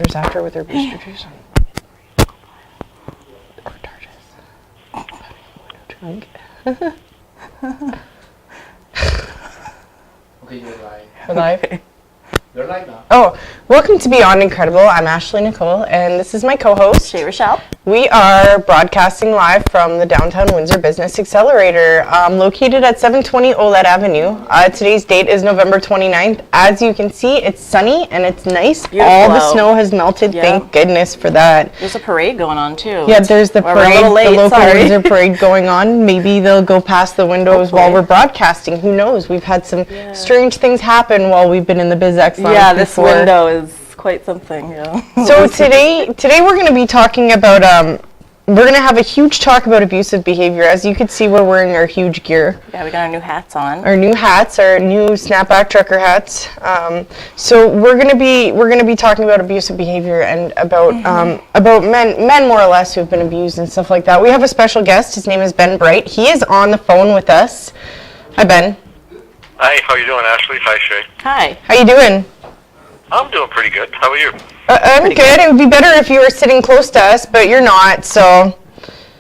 There's after with their booster juice. Or Targes. Okay, you're live. We're live? You're live now. Oh, welcome to Beyond Incredible. I'm Ashley Nicole, and this is my co-host, Shay, Rachelle. We are broadcasting live from the Downtown Windsor Business Accelerator, located at 720 Olette Avenue. Today's date is November 29th. As you can see, it's sunny and it's nice. Beautiful All the out. snow has melted. Yeah. Thank goodness for that. There's a parade going on too. Yeah, there's the We're parade, a little late, the local sorry. Windsor parade going on. Maybe they'll go past the windows while we're broadcasting. Who knows? We've had some strange things happen while we've been in the BizX Lounge Yeah, this before. window is quite something. Yeah. So today we're going to be talking about we're going to have a huge talk about abusive behavior. As you can see, we're wearing our huge gear. Yeah, we got our new hats on. Our new hats, our new snapback trucker hats. So we're going to be talking about abusive behavior and about men more or less who've been abused and stuff like that. We have a special guest. His name is Ben Bright. He is on the phone with us. Hi, Ben. Hi, how you doing, Ashley? Hi, Shay. Hi. How you doing? I'm doing pretty good. How are you? I'm good. It would be better if you were sitting close to us, but you're not, so.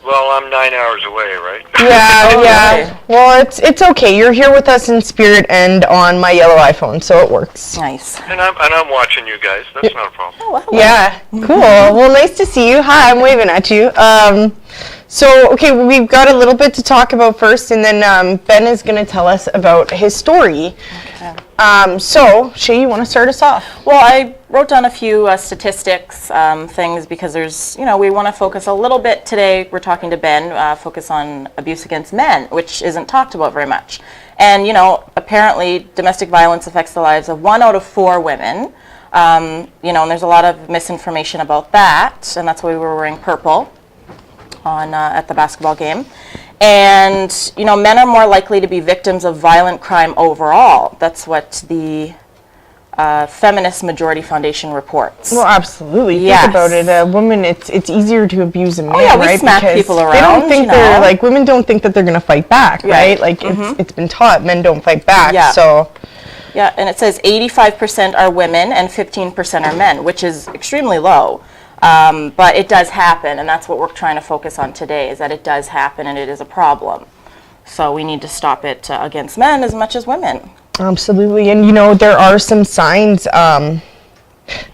Well, I'm 9 hours away, right? Yeah, yeah. Okay. Well, it's okay. You're here with us in spirit and on my yellow iPhone, so it works. Nice. And I'm watching you guys. That's not a problem. Oh, hello. Yeah, cool. Well, nice to see you. Hi, I'm waving at you. So, okay, we've got a little bit to talk about first, and then Ben is going to tell us about his story. Okay. So, Shay, you want to start us off? Well, I wrote down a few statistics, things, because there's, we want to focus a little bit today. We're talking to Ben, focus on abuse against men, which isn't talked about very much. And, apparently domestic violence affects the lives of 1 out of 4 women. And there's a lot of misinformation about that, and that's why we were wearing purple on at the basketball game. And, men are more likely to be victims of violent crime overall. That's what the Feminist Majority Foundation reports. Well, absolutely. Yes. Think about it. A woman, it's easier to abuse a man, yeah, we right? smack Because people they don't around, think they're like women don't think that they're going to fight back, right? Like it's been taught men don't fight back. Yeah. So. Yeah, and it says 85% are women and 15% are men, which is extremely low. But it does happen, and that's what we're trying to focus on today, is that it does happen and it is a problem. So we need to stop it against men as much as women. Absolutely. And, there are some signs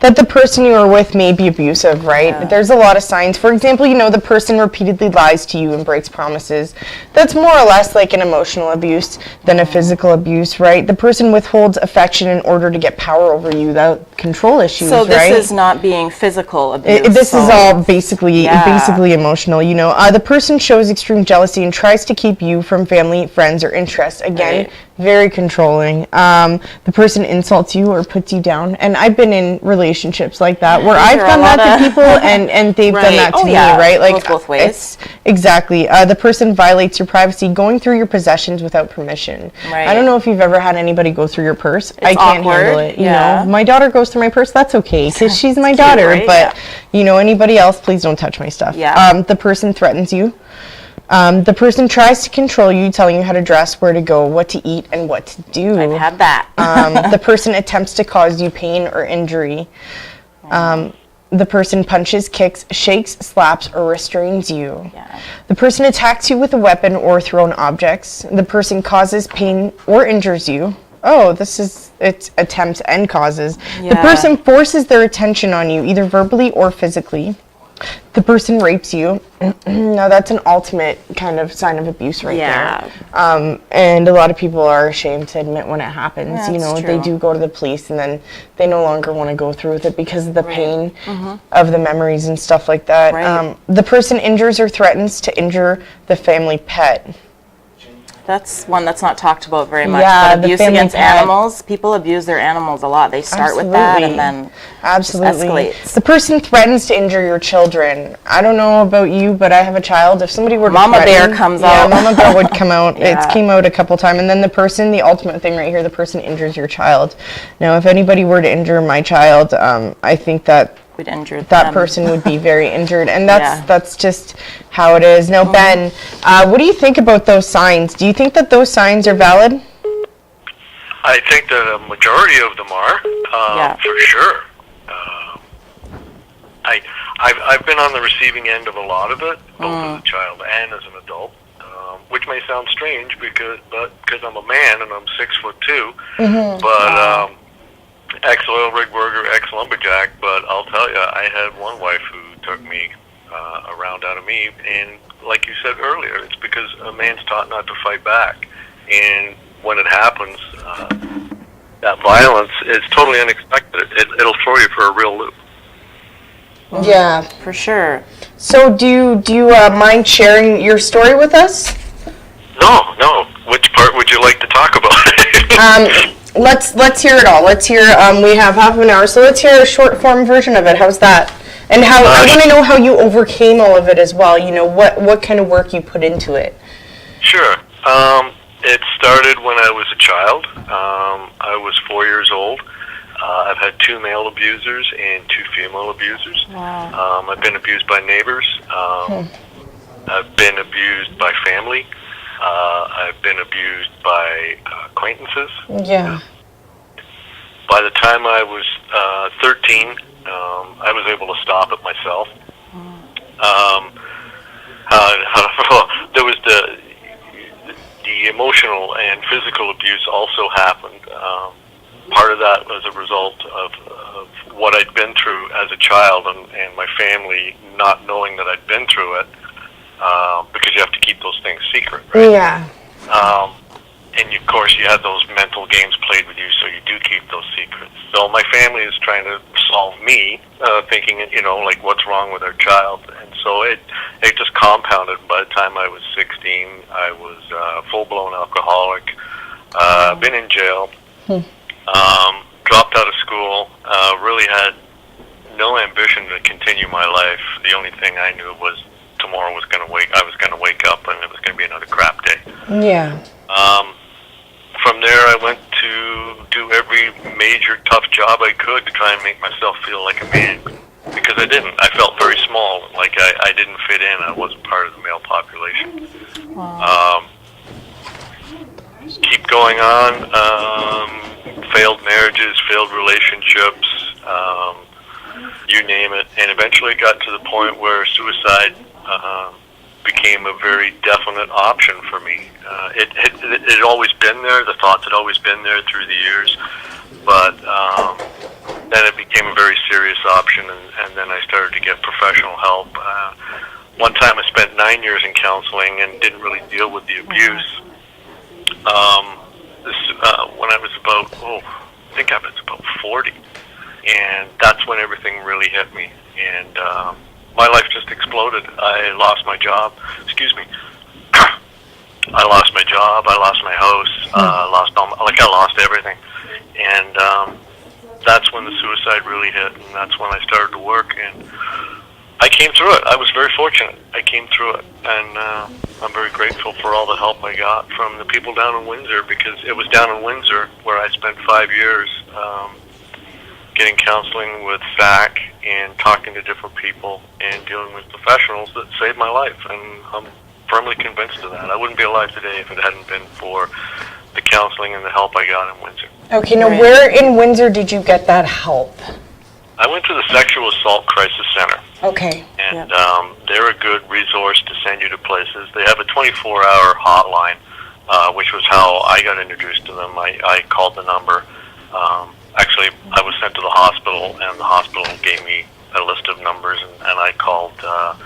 that the person you are with may be abusive, right? Yeah. There's a lot of signs. For example, the person repeatedly lies to you and breaks promises. That's more or less like an emotional abuse than a physical abuse, right? The person withholds affection in order to get power over you, that control issues, So this right? is not being physical abuse. This is all basically emotional, The person shows extreme jealousy and tries to keep you from family, friends, or interests. Again, Right. very controlling. The person insults you or puts you down. And I've been in relationships like that where I've done that to people and they've done that to me, right? Like, goes both ways. Exactly. The person violates your privacy, going through your possessions without permission. Right. I don't know if you've ever had anybody go through your purse. I can't awkward, handle it. yeah. My daughter goes through my purse. That's okay because she's my daughter. right? But anybody else, please don't touch my stuff. Yeah. The person threatens you. The person tries to control you, telling you how to dress, where to go, what to eat, and what to do. I've had that. The person attempts to cause you pain or injury. The person punches, kicks, shakes, slaps, or restrains you. Yeah. The person attacks you with a weapon or thrown objects. The person causes pain or injures you. Oh, it's attempts and causes. Yeah. The person forces their attention on you, either verbally or physically. The person rapes you. Now that's an ultimate kind of sign of abuse right there. And a lot of people are ashamed to admit when it happens. That's They true. do go to the police and then they no longer want to go through with it because of the pain of the memories and stuff like that. Right. The person injures or threatens to injure the family pet. That's one that's not talked about very much. Yeah, but the abuse family against pet. animals, people abuse their animals a lot. They start with that and then Absolutely. escalates. The person threatens to injure your children. I don't know about you, but I have a child. If somebody were to Mama threaten, bear comes yeah, out. Mama bear would come out. Yeah. It's came out a couple times. And then the ultimate thing right here, the person injures your child. Now, if anybody were to injure my child, I think that we'd injure that them. person would be very injured, and Yeah. that's just how it is. Now, Ben, what do you think about those signs? Do you think that those signs are valid? I think that a majority of them are, Yeah. for sure. I've been on the receiving end of a lot of it, both as a child and as an adult, which may sound strange because I'm a man and I'm 6'2", but ex-oil rig worker, ex-lumberjack. But I'll tell you, I had one wife who took me around out of me, and like you said earlier, it's because a man's taught not to fight back, and when it happens, that violence is totally unexpected. It'll throw you for a real loop. Yeah. For sure. So do you mind sharing your story with us? No. Which part would you like to talk about? Let's hear it all. Let's hear. We have half an hour, so let's hear a short form version of it. How's that? And how I want to know how you overcame all of it as well. You know, what kind of work you put into it. Sure. It started when I was a child. I was 4 years old. I've had 2 male abusers and 2 female abusers. Wow. I've been abused by neighbors. I've been abused by family. I've been abused by acquaintances. Yeah. By the time I was 13, I was able to stop it myself. There was the emotional and physical abuse also happened. Part of that was a result of what I'd been through as a child, and my family not knowing that I'd been through it, because you have to keep those things secret, right? Yeah. And of course you have those mental games played with you, so you do keep those secrets. So my family is trying to solve me, thinking, you know, like, what's wrong with our child? And so it just compounded. By the time I was 16, I was full-blown alcoholic, been in jail, dropped out of school, really had no ambition to continue my life. The only thing I knew was tomorrow I was going to wake up and it was going to be another crap day. Yeah. From there, I went to do every major tough job I could to try and make myself feel like a man, because I didn't. I felt very small, like I didn't fit in. I wasn't part of the male population. Wow. Keep going on. Failed marriages, failed relationships, you name it, and eventually got to the point where suicide became a very definite option for me. It had always been there. The thoughts had always been there through the years, but then it became a very serious option, and then I started to get professional help. One time I spent 9 years in counseling and didn't really deal with the abuse. When I was about, I think I was about 40, and that's when everything really hit me, and my life just exploded. I lost my job. Excuse me. I lost my job. I lost my house. I lost everything, and that's when the suicide really hit, and that's when I started to work, and I came through it. I was very fortunate. I came through it, and I'm very grateful for all the help I got from the people down in Windsor, because it was down in Windsor where I spent 5 years getting counseling with SAC and talking to different people and dealing with professionals that saved my life, and I'm firmly convinced of that. I wouldn't be alive today if it hadn't been for the counseling and the help I got in Windsor. Okay, now where in Windsor did you get that help? I went to the Sexual Assault Crisis Center. Okay. And they're a good resource to send you to places. They have a 24-hour hotline, which was how I got introduced to them. I called the number. Actually, I was sent to the hospital, and the hospital gave me a list of numbers, and I called the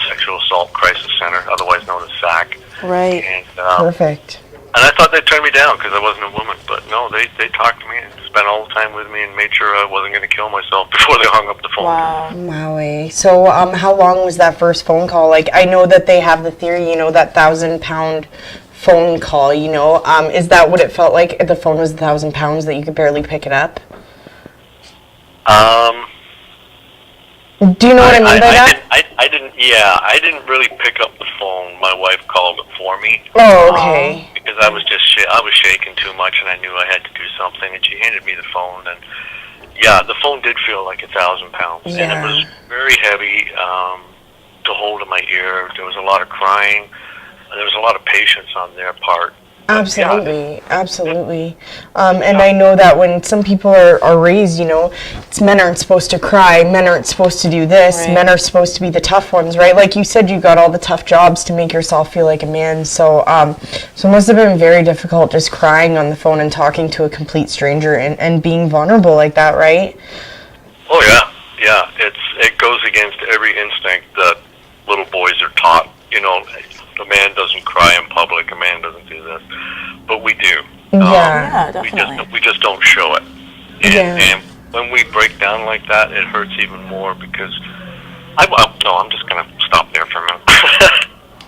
Sexual Assault Crisis Center, otherwise known as SAC. Right. And, Perfect. And I thought they'd turn me down because I wasn't a woman, but no, they talked to me and spent all the time with me and made sure I wasn't going to kill myself before they hung up the phone. Wow. Wowie. So, how long was that first phone call? Like, I know that they have the theory, you know, that 1,000-pound phone call, you know. Is that what it felt like? The phone was 1,000 pounds that you could barely pick it up? Do you know what I mean by that? I didn't really pick up the phone. My wife called it for me. Oh, okay. Because I was shaking too much, and I knew I had to do something, and she handed me the phone, and the phone did feel like 1,000 pounds, and it was very heavy to hold in my ear. There was a lot of crying. There was a lot of patience on their part, Absolutely, absolutely. And I know that when some people are raised, it's men aren't supposed to cry, men aren't supposed to do this, Right. men are supposed to be the tough ones, right? Like you said, you got all the tough jobs to make yourself feel like a man. So, so it must have been very difficult just crying on the phone and talking to a complete stranger and being vulnerable like that, right? Oh yeah, yeah. It goes against every instinct that little boys are taught. A man doesn't cry in public. A man doesn't do this, but we do. Yeah, definitely. We just don't show it. And when we break down like that, it hurts even more because I'm just gonna stop there for a minute.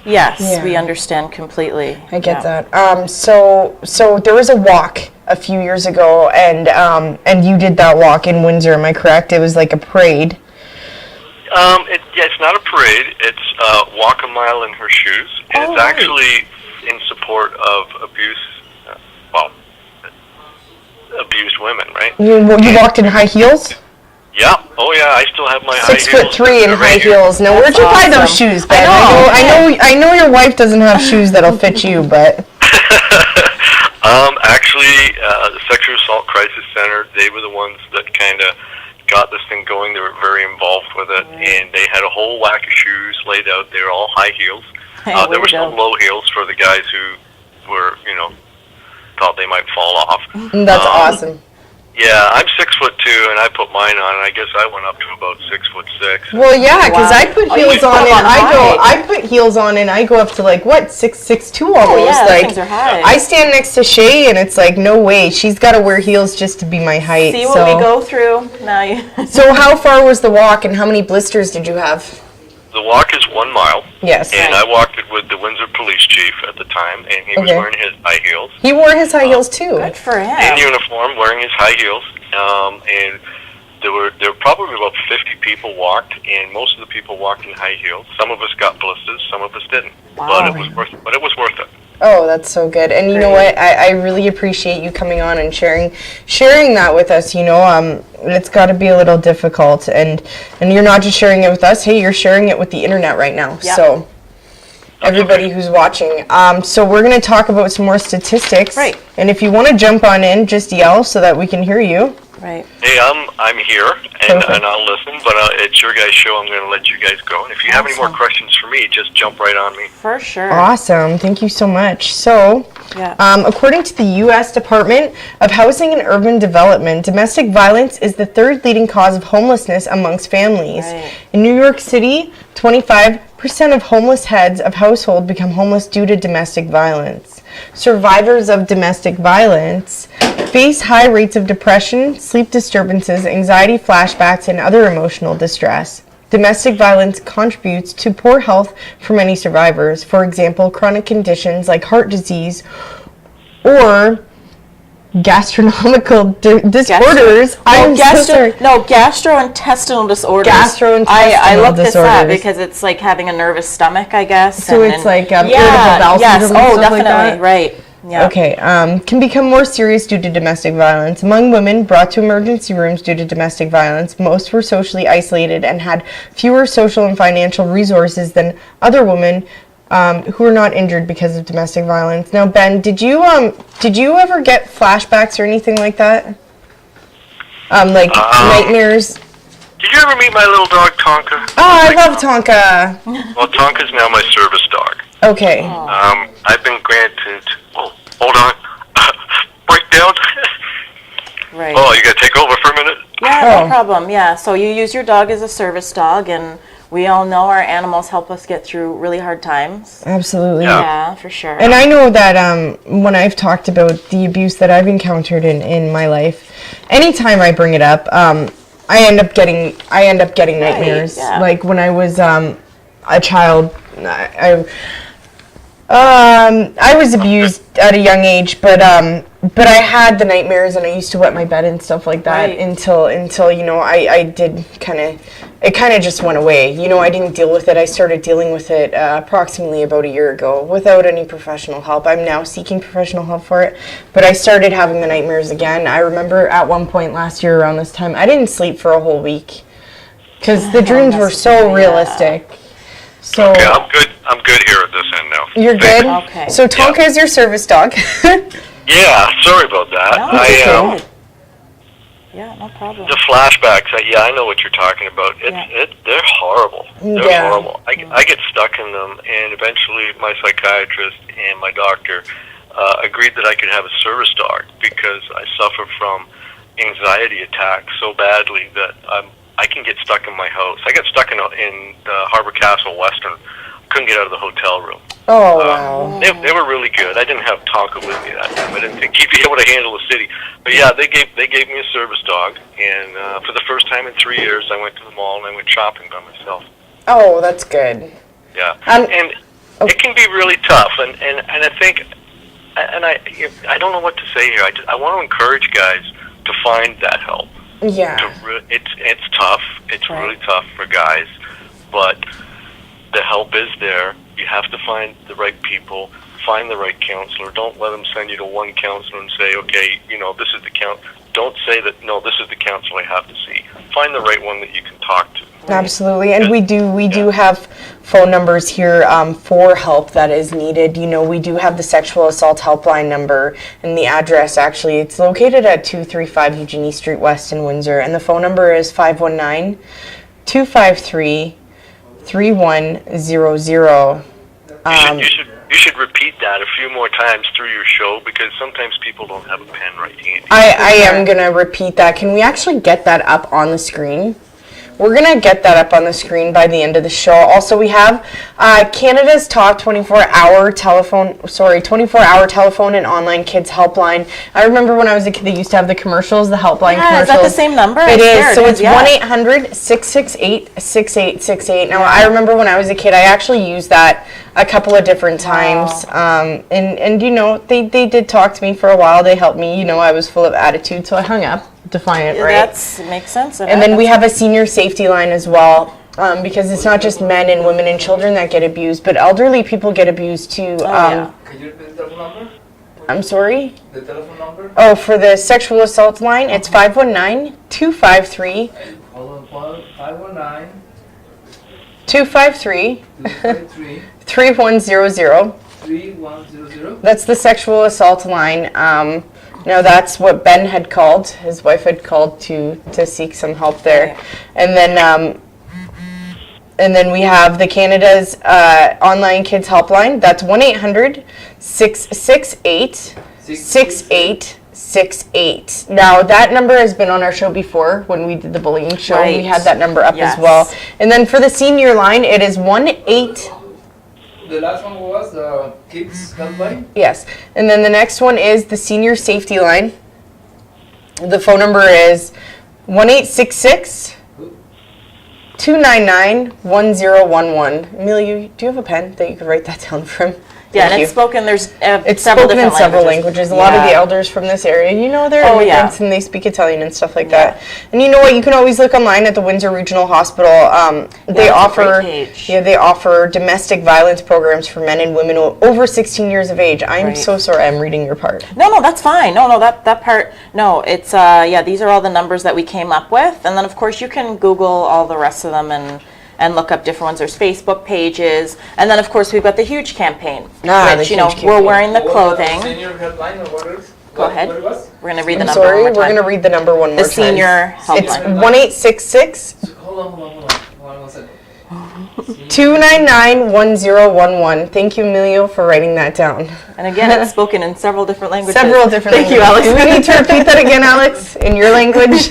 Yes, Yeah. we understand completely. I get that. So there was a walk a few years ago, and you did that walk in Windsor. Am I correct? It was like a parade. It's not a parade. It's walk a mile in her shoes. And it's actually in support of abused women, right? You walked in high heels? Yeah. Oh yeah. I still have my high heels. 6'3" in high heels. Now, where'd you buy those shoes, Ben? I know your wife doesn't have shoes that'll fit you, but. Actually, the Sexual Assault Crisis Center, they were the ones that kind of got this thing going. They were very involved with it, and they had a whole whack of shoes laid out. They were all high heels. There were some low heels for the guys who were, thought they might fall off. That's awesome. Yeah, I'm 6'2", and I put mine on, and I guess I went up to about 6'6". Well, yeah, because I put heels you on, put and them I put heels on, and I go up to 6'2" almost. yeah, like things are high. I stand next to Shay, and it's like, no way, she's got to wear heels just to be my height. See what we go through now. So how far was the walk, and how many blisters did you have? The walk is 1 mile. Yes. And I walked it with the Windsor police chief at the time, and he was wearing his high heels. He wore his high heels too. Good for him. In uniform, wearing his high heels. And there were probably about 50 people walked, and most of the people walked in high heels. Some of us got blisters, some of us didn't. Wow. But it was worth it. Oh, that's so good. And you know what? I really appreciate you coming on and sharing that with us. It's got to be a little difficult, and you're not just sharing it with us. Hey, you're sharing it with the internet right now. Yep. So everybody who's watching. So we're going to talk about some more statistics. Right. And if you want to jump on in, just yell so that we can hear you. Right. Hey, I'm here, and I'll listen, but it's your guys' show. I'm going to let you guys go. And if you have any more questions for me, just jump right on me. For sure. Awesome. Thank you so much. So, according to the U.S. Department of Housing and Urban Development, domestic violence is the third leading cause of homelessness amongst families. Right. In New York City, 25% of homeless heads of household become homeless due to domestic violence. Survivors of domestic violence face high rates of depression, sleep disturbances, anxiety, flashbacks, and other emotional distress. Domestic violence contributes to poor health for many survivors. For example, chronic conditions like heart disease or gastronomical disorders. Gastrointestinal disorders. I looked this up because it's like having a nervous stomach, I guess. So it's like irritable bowel syndrome. Yes. Oh, definitely. Like that? Right. Yeah. Okay. Can become more serious due to domestic violence. Among women brought to emergency rooms due to domestic violence, most were socially isolated and had fewer social and financial resources than other women who were not injured because of domestic violence. Now, Ben, did you ever get flashbacks or anything like that? Nightmares? Did you ever meet my little dog, Tonka? Oh, I love Tonka. Well, Tonka's now my service dog. Okay. I've been granted... Oh, hold on. Breakdown. Right. Oh, you got to take over for a minute? Yeah, no problem. Yeah, so you use your dog as a service dog, and we all know our animals help us get through really hard times. Absolutely. Yeah, for sure. And I know that when I've talked about the abuse that I've encountered in my life, anytime I bring it up, I end up getting nightmares. Yeah. Like when I was a child, I was abused at a young age, but I had the nightmares, and I used to wet my bed and stuff like that until I did it kind of just went away. I didn't deal with it. I started dealing with it approximately about a year ago without any professional help. I'm now seeking professional help for it, but I started having the nightmares again. I remember at one point last year around this time, I didn't sleep for a whole week because the dreams were so realistic. So Okay, I'm good here at this end now. you're good? Okay. So Tonka is your service dog. Yeah, sorry about that. No, I it's good. Yeah, no problem. The flashbacks. I know what you're talking about. They're horrible. They're Yeah. horrible. I get stuck in them, and eventually my psychiatrist and my doctor agreed that I could have a service dog because I suffer from anxiety attacks so badly that I can get stuck in my house. I got stuck in Harbor Castle Western. Couldn't get out of the hotel room. Oh, wow. They were really good. I didn't have Tonka with me that time. I didn't think he'd be able to handle the city. But yeah, they gave me a service dog, and for the first time in 3 years, I went to the mall and I went shopping by myself. Oh, that's good. Yeah, and it can be really tough, and I think, and I don't know what to say here. I want to encourage guys to find that help. Yeah. It's tough. It's really tough for guys, but the help is there. You have to find the right people, find the right counselor. Don't let them send you to one counselor and say, okay, this is the Don't say that, no, this is the counselor I have to see. Find the right one that you can talk to. Absolutely, and we do have phone numbers here for help that is needed. We do have the sexual assault helpline number and the address. Actually, it's located at 235 Eugenie Street West in Windsor, and the phone number is 519-253-3100. You should repeat that a few more times through your show because sometimes people don't have a pen right handy. I am going to repeat that. Can we actually get that up on the screen? We're going to get that up on the screen by the end of the show. Also, we have Canada's top 24-hour telephone and online kids helpline. I remember when I was a kid, they used to have the commercials, the helpline commercials. Is that the same number? It is. So it's 1-800-668-6868. Now, I remember when I was a kid, I actually used that a couple of different times. And they did talk to me for a while. They helped me. I was full of attitude, so I hung up. Defiant, right? That makes sense. And then we have a senior safety line as well, because it's not just men and women and children that get abused, but elderly people get abused too. Can you repeat the telephone number? I'm sorry? The telephone number? Oh, for the sexual assault line, it's 519-253. Hold on, 519 253 253 3100. 3100. That's the sexual assault line. Now that's what Ben had called. His wife had called to seek some help there, and then we have the Canada's online kids helpline. That's 1-800-668-6868. Now that number has been on our show before when we did the bullying show. Right. We had that number up as well. And then for the senior line, it is 1-8. The last one was the kids helpline? Yes. And then the next one is the senior safety line. The phone number is 1-866-299-1011. Amelia, do you have a pen that you could write that down from? Yeah, and it's spoken. There's it's several spoken in different several languages. A lot of the elders from this area, they're immigrants and they speak Italian and stuff like that. And you know what? You can always look online at the Windsor Regional Hospital. They offer domestic violence programs for men and women over 16 years of age. I'm so sorry. I'm reading your part. No, that's fine. No, that part. No, it's these are all the numbers that we came up with, and then of course you can Google all the rest of them and look up different ones. There's Facebook pages, and then of course we've got the huge campaign, which we're wearing the clothing. Senior helpline or what else? Go ahead. What it was? We're going to read the I'm number sorry, one more we're time. going to read the number one more The time. senior helpline. It's 1-866. Hold on. One second. 299-1011. Thank you, Emilio, for writing that down. And again, it's spoken in several different languages. Several different Thank languages. you, Alex. Do we need to repeat that again, Alex, in your language?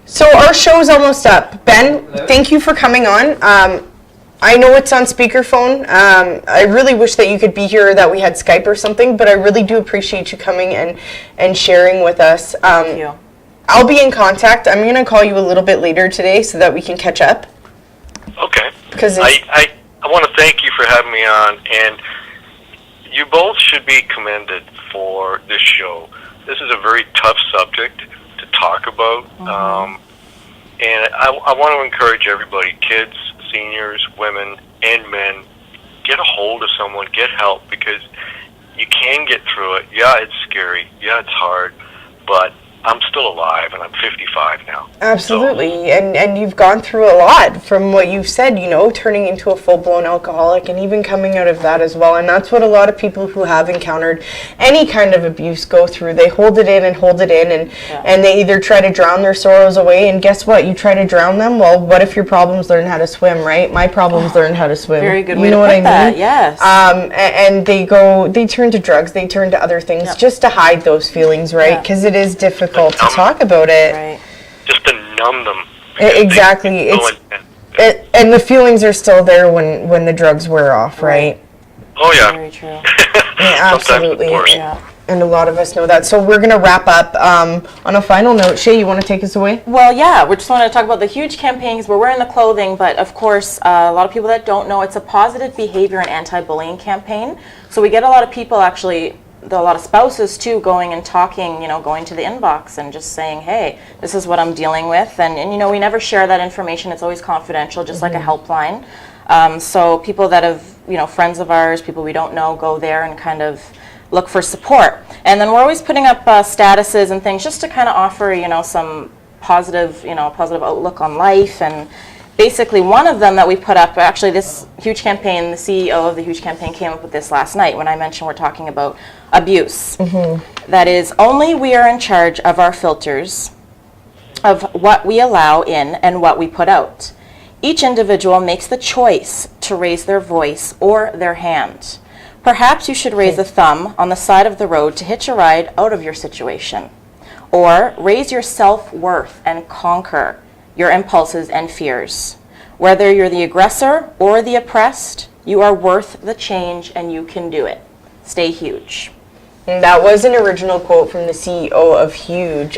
So our show's almost up. Ben, thank you for coming on. I know it's on speakerphone. I really wish that you could be here, that we had Skype or something, but I really do appreciate you coming and sharing with us. Thank you. I'll be in contact. I'm going to call you a little bit later today so that we can catch up. Okay. Because I want to thank you for having me on, and you both should be commended for this show. This is a very tough subject to talk about, and I want to encourage everybody, kids, seniors, women, and men, get a hold of someone, get help, because you can get through it. Yeah, it's scary. Yeah, it's hard, but I'm still alive, and I'm 55 now. Absolutely, and you've gone through a lot from what you've said, you know, turning into a full-blown alcoholic and even coming out of that as well. And that's what a lot of people who have encountered any kind of abuse go through. They hold it in and hold it in, and they either try to drown their sorrows away, and guess what? You try to drown them, well, what if your problems learn how to swim, right? My problems learn how to swim. Very good You way know to what put I mean? that, yes. And they turn to drugs, they turn to other things just to hide those feelings, right? Because it is difficult to talk about it. Right. Just to numb them. Exactly. And the feelings are still there when the drugs wear off, right? Oh, yeah. Very true. Yeah, absolutely. Sometimes, of course. Yeah. And a lot of us know that. So we're going to wrap up. On a final note, Shay, you want to take us away? Well, yeah, we just want to talk about the huge campaigns. We're wearing the clothing, but of course, a lot of people that don't know, it's a positive behavior and anti-bullying campaign. So we get a lot of people actually, a lot of spouses too, going and talking, you know, going to the inbox and just saying, hey, this is what I'm dealing with. And you know, we never share that information. It's always confidential, just like a helpline. So people that have, you know, friends of ours, people we don't know, go there and kind of look for support. And then we're always putting up statuses and things just to kind of offer, you know, some positive, you know, positive outlook on life. And basically one of them that we put up, actually this huge campaign, the CEO of the huge campaign came up with this last night when I mentioned we're talking about abuse. That is, only we are in charge of our filters of what we allow in and what we put out. Each individual makes the choice to raise their voice or their hand. Perhaps you should raise a thumb on the side of the road to hitch a ride out of your situation. Or raise your self-worth and conquer your impulses and fears. Whether you're the aggressor or the oppressed, you are worth the change and you can do it. Stay huge. And that was an original quote from the CEO of Huge.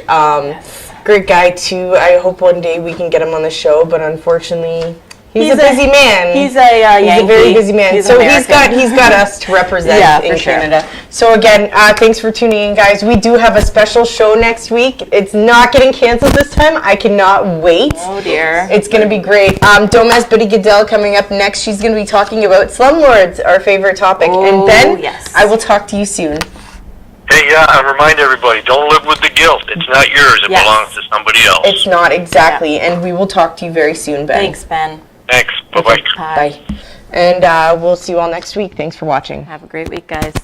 Great guy too. I hope one day we can get him on the show, but unfortunately, he's a busy man. He's a very busy man. He's so American. he's got us to represent in Canada. So again, thanks for tuning in, guys. We do have a special show next week. It's not getting canceled this time. I cannot wait. Oh dear. It's going to be great. Domez Biddy Goodell coming up next. She's going to be talking about slumlords, our favorite topic. And Ben, I will talk to you soon. Hey, yeah, I remind everybody, don't live with the guilt. It's not yours. It belongs to somebody else. It's not, exactly. And we will talk to you very soon, Ben. Thanks, Ben. Thanks. Bye-bye. Bye. And we'll see you all next week. Thanks for watching. Have a great week, guys.